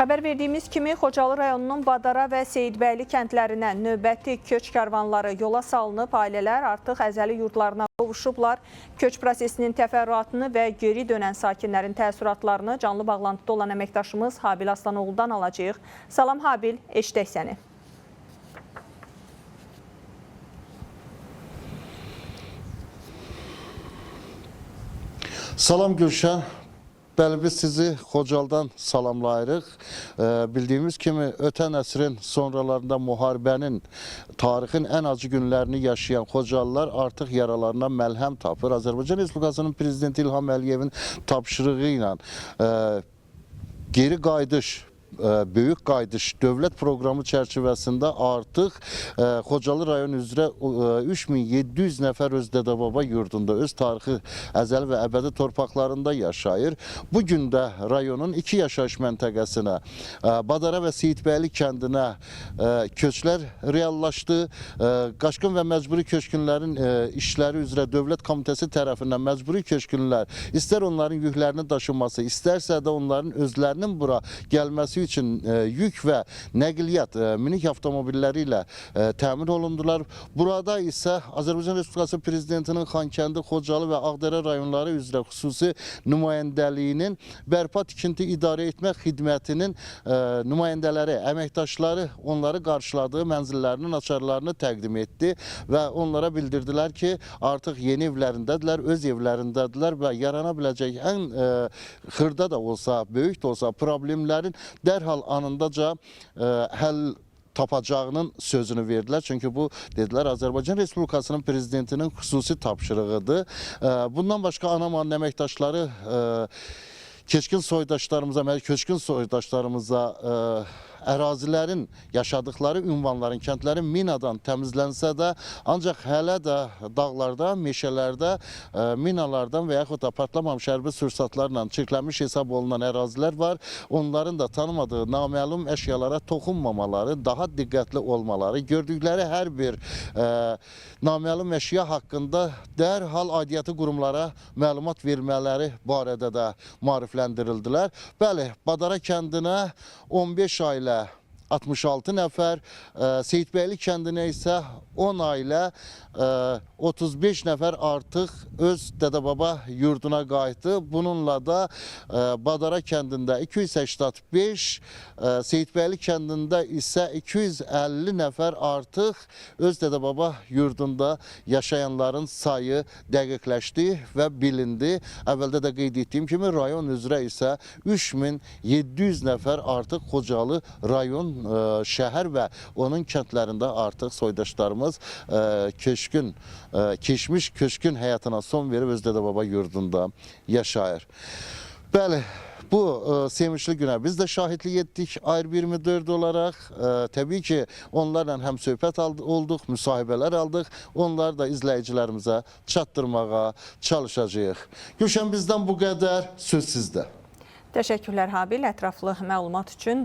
Xəbər verdiyimiz kimi Xocalı rayonunun Badara və Seyidbəyli kəndlərinə növbəti köç karvanları yola salınıb, ailələr artıq əzəli yurdlarına qovuşublar. Köç prosesinin təfərrüatını və geri dönən sakinlərin təəssüratlarını canlı bağlantıda olan əməkdaşımız Habil Aslanoğlu'dan alacağıq. Salam Habil, eşidək səni. Salam Gülşən. Bəli, biz sizi Xocalıdan salamlayırıq. Bildiyimiz kimi ötən əsrin sonralarında müharibənin, tarixin ən acı günlərini yaşayan Xocalılar artıq yaralarına məlhəm tapır. Azərbaycan Respublikasının Prezidenti İlham Əliyevin tapşırığı ilə geri qayıdış, böyük qayıdış dövlət proqramı çərçivəsində artıq Xocalı rayon üzrə 3700 nəfər öz dədə-baba yurdunda, öz tarixi əzəli və əbədi torpaqlarında yaşayır. Bugün də rayonun 2 yaşayış məntəqəsinə, Badara və Seyidbəyli kəndinə köçlər reallaşdı. Qaçqın və məcburi köçkünlərin işləri üzrə Dövlət Komitəsi tərəfindən məcburi köçkünlər, istər onların yüklərini daşınması, istərsə də onların özlərinin bura gəlməsi üçün yük və nəqliyyat minik avtomobilləri ilə təmin olundular. Burada isə Azərbaycan Respublikası Prezidentinin Xankəndi, Xocalı və Ağdərə rayonları üzrə xüsusi nümayəndəliyinin bərpa tikinti idarə etmə xidmətinin nümayəndələri, əməkdaşları onları qarşıladığı mənzillərinin açarlarını təqdim etdi və onlara bildirdilər ki, artıq yeni evlərindədirlər, öz evlərindədirlər və yarana biləcək ən xırda da olsa, böyük də olsa problemlərin dərhal anındaca həll tapacağının sözünü verdilər. Çünki bu, dedilər, Azərbaycan Respublikasının Prezidentinin xüsusi tapşırığıdır. Bundan başqa Anamanın əməkdaşları köçkün soydaşlarımıza ərazilərin yaşadıkları ünvanların, kəndlərin minadan təmizlənsə də, ancaq hələ də dağlarda, meşələrdə minalardan və yaxud da patlamamış hərbi sursatlarla çirklənmiş hesab olunan ərazilər var. Onların da tanımadığı naməlum əşyalara toxunmamaları, daha diqqətli olmaları, gördükləri hər bir naməlum əşya haqqında dərhal aidiyyəti qurumlara məlumat vermələri barədə də maarifləndirildilər. Bəli, Badara kəndinə 15 ailə 66 nəfər, Seyidbəyli kəndinə isə 10 ailə 35 nəfər artıq öz dədə-baba yurduna qayıtdı. Bununla da Badara kəndində 285, Seyidbəyli kəndində isə 250 nəfər artıq öz dədə-baba yurdunda yaşayanların sayı dəqiqləşdi və bilindi. Əvvəldə də qeyd etdiyim kimi rayon üzrə isə 3700 nəfər artıq Xocalı rayon şəhər və onun kəndlərində artıq soydaşlarımız keçmiş köçkün həyatına son verib öz dədə-baba yurdunda yaşayır. Bəli, bu sevinçli günə biz də şahidlik etdik Ayrı 24 olaraq. Təbii ki, onlarla həm söhbət olduq, müsahibələr aldıq. Onları da izləyicilərimizə çatdırmağa çalışacağıq. Gülşən, bizdən bu qədər, söz sizdə. Təşəkkürlər Habil, ətraflı məlumat üçün.